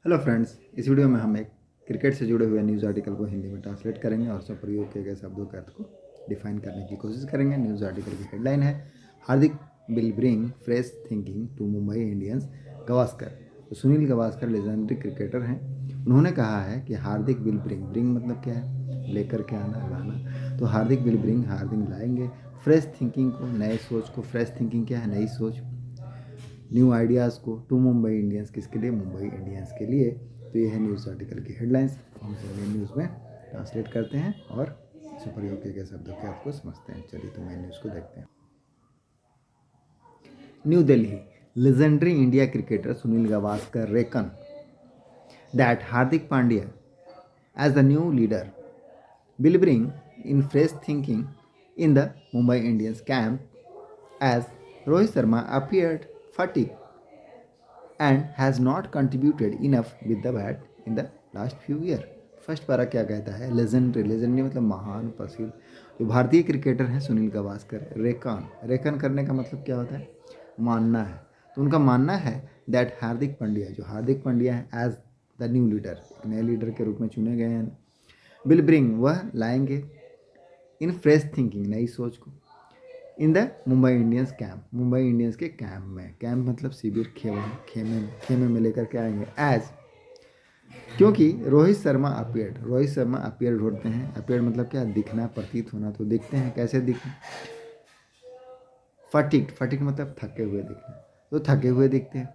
Hello friends, इस video में हम एक क्रिकेट से जुड़े हुए न्यूज़ आर्टिकल को हिंदी में ट्रांसलेट करेंगे और उसमें प्रयोग किए गए शब्दों के अर्थ को डिफाइन करने की कोशिश करेंगे। न्यूज़ आर्टिकल की हेडलाइन है, Hardik will bring fresh thinking to Mumbai Indians Gavaskar. तो सुनील गावस्कर लेजेंडरी क्रिकेटर हैं। उन्होंने कहा है कि हार्दिक विल ब्रिंग मतलब क्या है, लेकर के आना, लाना। तो हार्दिक विल ब्रिंग, हार्दिक लाएंगे फ्रेश थिंकिंग को, नए सोच को। फ्रेश थिंकिंग क्या है? नई सोच, न्यू आइडियाज़ को, टू मुंबई इंडियंस। किसके लिए? मुंबई इंडियंस के लिए। तो ये है न्यूज़ आर्टिकल की हेडलाइंस। हम चलिए न्यूज़ में ट्रांसलेट करते हैं और इसे प्रयोग किए गए शब्दों के अर्थ को समझते हैं। चलिए तो मेन न्यूज़ को देखते हैं। New Delhi, legendary India cricketer Sunil Gavaskar reckon that Hardik Pandya as the new leader will bring in fresh thinking in the Mumbai Indians camp as Rohit Sharma appeared fatigued and has not contributed enough with the bat in the last few years। First पारा क्या कहता है? Legendary मतलब महान, प्रसिद्ध। जो भारतीय cricketer हैं सुनील गावस्कर, रेकन करने का मतलब क्या होता है? मानना है। तो उनका मानना है दैट हार्दिक पांड्या, जो हार्दिक पांड्या है, एज द न्यू लीडर, एक नए लीडर के रूप में चुने गए हैं, विल ब्रिंग, वह लाएंगे, इन फ्रेश थिंकिंग, नई सोच को, in the Mumbai Indians camp, Mumbai Indians के कैंप में। कैंप मतलब शिविर, खेमे में लेकर के आएंगे। एज, क्योंकि रोहित शर्मा अपीयर्ड होते हैं। अपीयर्ड मतलब क्या? दिखना, प्रतीत होना। तो दिखते हैं, कैसे दिखते? फटिक मतलब थके हुए दिखना। तो थके हुए दिखते हैं।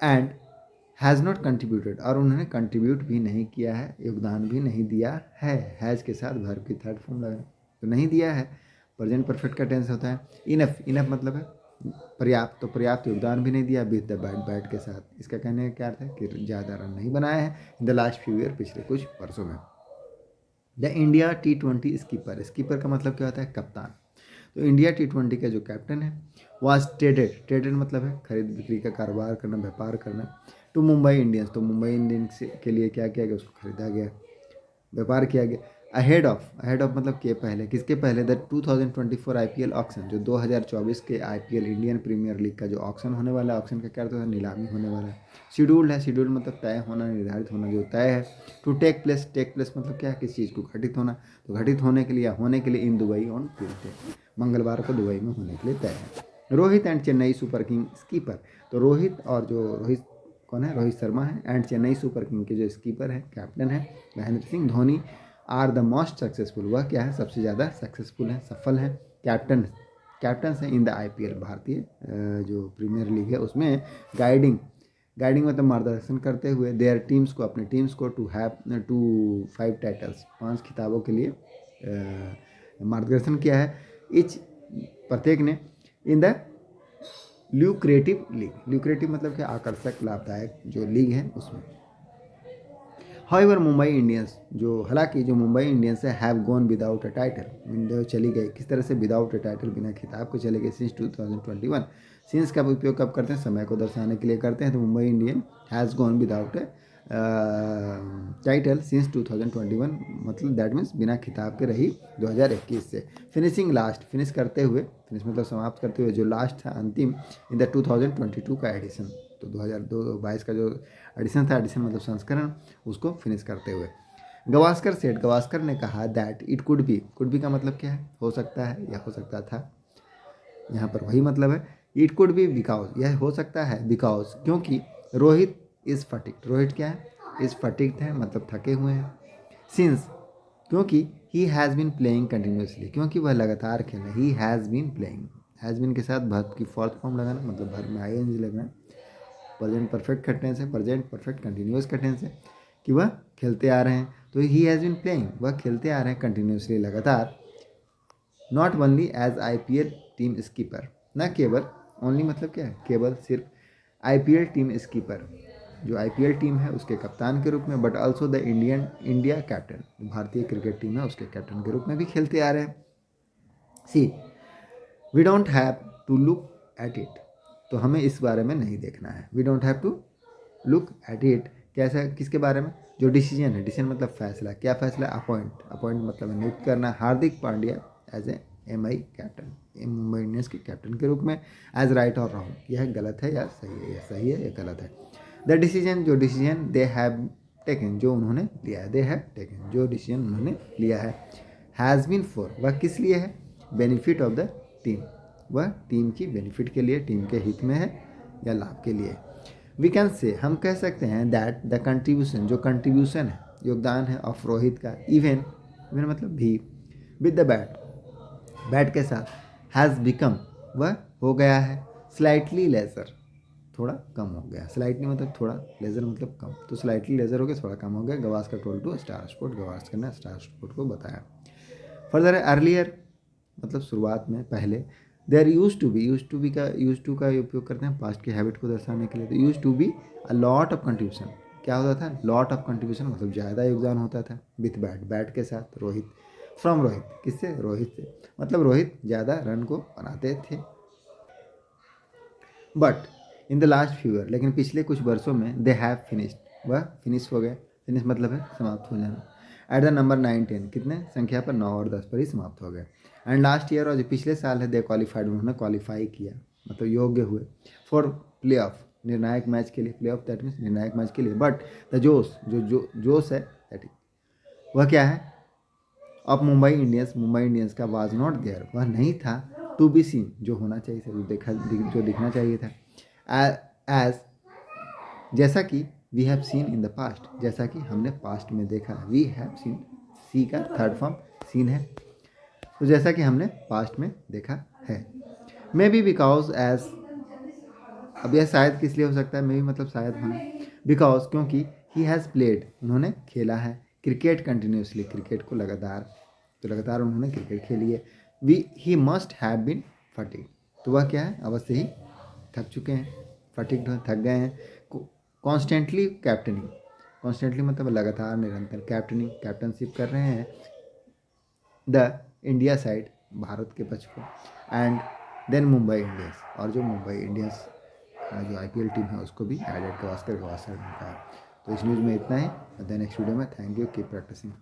एंड हैज़ नॉट कंट्रीब्यूटेड, और उन्होंने कंट्रीब्यूट भी नहीं किया है, योगदान भी नहीं दिया है। हैज़ के साथ वर्ब की थर्ड फॉर्म लगा, तो नहीं दिया है। प्रेजेंट परफेक्ट का टेंस होता है। इनफ मतलब है पर्याप्त, तो पर्याप्त योगदान भी नहीं दिया विद द बैट के साथ। इसका कहने का क्या अर्थ है कि ज़्यादा रन नहीं बनाए हैं in the last few year, पिछले कुछ वर्षों में। द इंडिया T20 स्कीपर का मतलब क्या होता है? कप्तान। तो इंडिया T20 का जो कैप्टन है वह ट्रेडेड मतलब है खरीद बिक्री का कारोबार करना, व्यापार करना, टू मुंबई इंडियंस। तो मुंबई इंडियंस के लिए क्या किया गया? उसको खरीदा गया, व्यापार किया गया। अहेड ऑफ मतलब के पहले, किसके पहले? द 2024 IPL ऑक्शन, जो 2024 के IPL इंडियन प्रीमियर लीग का जो ऑक्शन होने वाला है, ऑक्शन का क्या होता है? नीलामी होने वाला है। शेड्यूल मतलब तय होना, निर्धारित होना, जो तय है। टू टेक प्लेस मतलब क्या है? किस चीज़ को घटित होना। तो घटित होने के लिए इन दुबई ऑन ट्यूजडे, मंगलवार को दुबई में होने के लिए तय है। Rohit and Chennai super king skipper, तो रोहित कौन है? रोहित शर्मा है। एंड चेन्नई सुपर किंग के जो स्कीपर है, कैप्टन है, Mahendra Singh Dhoni, are the most successful, वह क्या है? सबसे ज़्यादा सक्सेसफुल है, सफल है, कैप्टन है इन द IPL, भारतीय जो प्रीमियर लीग है उसमें। गाइडिंग मतलब मार्गदर्शन करते हुए देयर टीम्स को, अपने टीम्स को, टू 5 टाइटल्स, 5 खिताबों के लिए मार्गदर्शन किया है। प्रत्येक ने इन द ल्यूक्रेटिव मतलब क्या? आकर्षक, लाभदायक जो लीग है उसमें। हाउएवर मुंबई इंडियंस, हालांकि जो मुंबई इंडियंस है, have gone without a title, window चली गई। किस तरह से? विदाउट अ टाइटल, बिना खिताब को चले गए, सिंस 2021। सिंस का उपयोग कब करते हैं? समय को दर्शाने के लिए करते हैं। तो Mumbai Indian has gone without a title since 2021, मतलब दैट मीन्स बिना खिताब के रही 2021 से। फिनिश करते हुए, फिनिश मतलब समाप्त करते हुए, जो लास्ट था, अंतिम, इन द 2022 का एडिशन, तो 2022 का जो एडिशन था, एडिशन मतलब संस्करण, उसको फिनिश करते हुए। गवास्कर ने कहा दैट इट कुड बी का मतलब क्या है? हो सकता है या हो सकता था। यहाँ पर वही मतलब है। इट कुड बी बिकॉज, यह हो सकता है बिकॉज, क्योंकि रोहित इज फटिक्ड, रोहित क्या है? इज फटिक्ड है मतलब थके हुए हैं। सिंस, क्योंकि he has been playing continuously, क्योंकि वह लगातार खेल रहे। He has been playing, has been के साथ वर्ब की फोर्थ फॉर्म लगाना, मतलब वर्ब में ING लगना। प्रेजेंट परफेक्ट का टेंस है, प्रेजेंट परफेक्ट कंटिन्यूस का टेंस है, कि वह खेलते आ रहे हैं। तो ही हैज़ बीन प्लेइंग, वह खेलते आ रहे हैं कंटिन्यूसली, लगातार। Not only as IPL team skipper, न केवल, ओनली मतलब क्या है? केवल, सिर्फ, IPL टीम स्कीपर, जो IPL टीम है उसके कप्तान के रूप में, but also the India captain, भारतीय क्रिकेट टीम है उसके कैप्टन के रूप में भी खेलते आ रहे हैं। See, we don't have to look at it, तो हमें इस बारे में नहीं देखना है। We don't have to look at it, कैसा? किसके बारे में? जो डिसीजन है, डिसीजन मतलब फैसला। क्या फैसला? अपॉइंट मतलब नियुक्त करना Hardik Pandya as a MI captain, Mumbai Indians के कैप्टन के रूप में। एज राइट और रॉन्ग, यह गलत है या सही है? यह सही है या गलत है। द डिसीजन, जो डिसीजन दे हैव टेकन, जो उन्होंने लिया है, दे हैव टेकन, जो डिसीजन उन्होंने लिया है, हैज़ बीन फॉर, वह किस लिए है, बेनिफिट ऑफ द टीम, वह टीम की बेनिफिट के लिए, टीम के हित में है या लाभ के लिए। वी कैन से, हम कह सकते हैं दैट द कंट्रीब्यूशन, जो कंट्रीब्यूशन है, योगदान है ऑफ रोहित का, इवन इवन मतलब भी, विद द बैट, बैट के साथ, हैज़ बिकम, वह हो गया है, स्लाइटली लेजर, थोड़ा कम हो गया, स्लाइटली मतलब थोड़ा, लेजर मतलब कम, तो स्लाइटली लेजर हो गया, थोड़ा कम हो गया। Gavaskar told to Star Sport, Gavaskar ने स्टार स्पोर्ट को बताया। फर्दर अर्लियर मतलब शुरुआत में, पहले, देयर यूज टू बी का, यूज टू का उपयोग करते हैं पास्ट की हैबिट को दर्शाने के लिए। तो used to be a lot of contribution, क्या होता था, लॉट ऑफ कंट्रीब्यूशन मतलब ज़्यादा योगदान होता था, विथ बैट, बैट के साथ, रोहित, फ्रॉम रोहित, किससे, रोहित से, मतलब रोहित ज़्यादा रन को बनाते थे। But in the last few year, लेकिन पिछले कुछ वर्षों में, दे हैव फिनिश्ड, वह फिनिश हो गए, फिनिश मतलब है समाप्त हो जाना, एट द नंबर 9-10, कितने संख्या पर, 9 और 10 पर ही समाप्त हो गए। एंड लास्ट ईयर, और जो पिछले साल है, दे क्वालिफाइड, उन्होंने क्वालिफाई किया, मतलब योग्य हुए फॉर प्ले ऑफ, निर्णायक मैच के लिए, प्ले ऑफ दैट मीन्स निर्णायक मैच के लिए। बट द जोश, जो जोश है दैट, वह क्या है, अब मुंबई इंडियंस का वाज नॉट देयर, वह नहीं था, टू बी सीन, जो होना चाहिए था, जो दिखना चाहिए था, एज, जैसा कि, we have seen in the past, जैसा कि हमने पास्ट में देखा, वी हैव सीन, सी का थर्ड फॉर्म सीन है, तो जैसा कि हमने पास्ट में देखा है। मे बी बिकॉज एज, अब यह शायद किस लिए हो सकता है, मे बी मतलब शायद होना, बिकॉज क्योंकि, ही हैज़ प्लेड, उन्होंने खेला है, क्रिकेट कंटिन्यूसली, क्रिकेट को लगातार, तो लगातार उन्होंने क्रिकेट खेली है। He must have been fatigue, तो वह क्या है, अवश्य ही थक चुके हैं, फटीग थक गए हैं। कॉन्स्टेंटली कैप्टनिंग, कॉन्स्टेंटली मतलब लगातार, निरंतर, कैप्टनिंग कैप्टनशिप कर रहे हैं, द इंडिया साइड, भारत के पक्ष को, एंड देन मुंबई इंडियंस, और जो मुंबई इंडियंस जो IPL टीम है उसको भी एडेड गवास्कर ने कहा। तो इस न्यूज़ में इतना ही, नेक्स्ट वीडियो में, थैंक यू, कीप प्रैक्टिसिंग।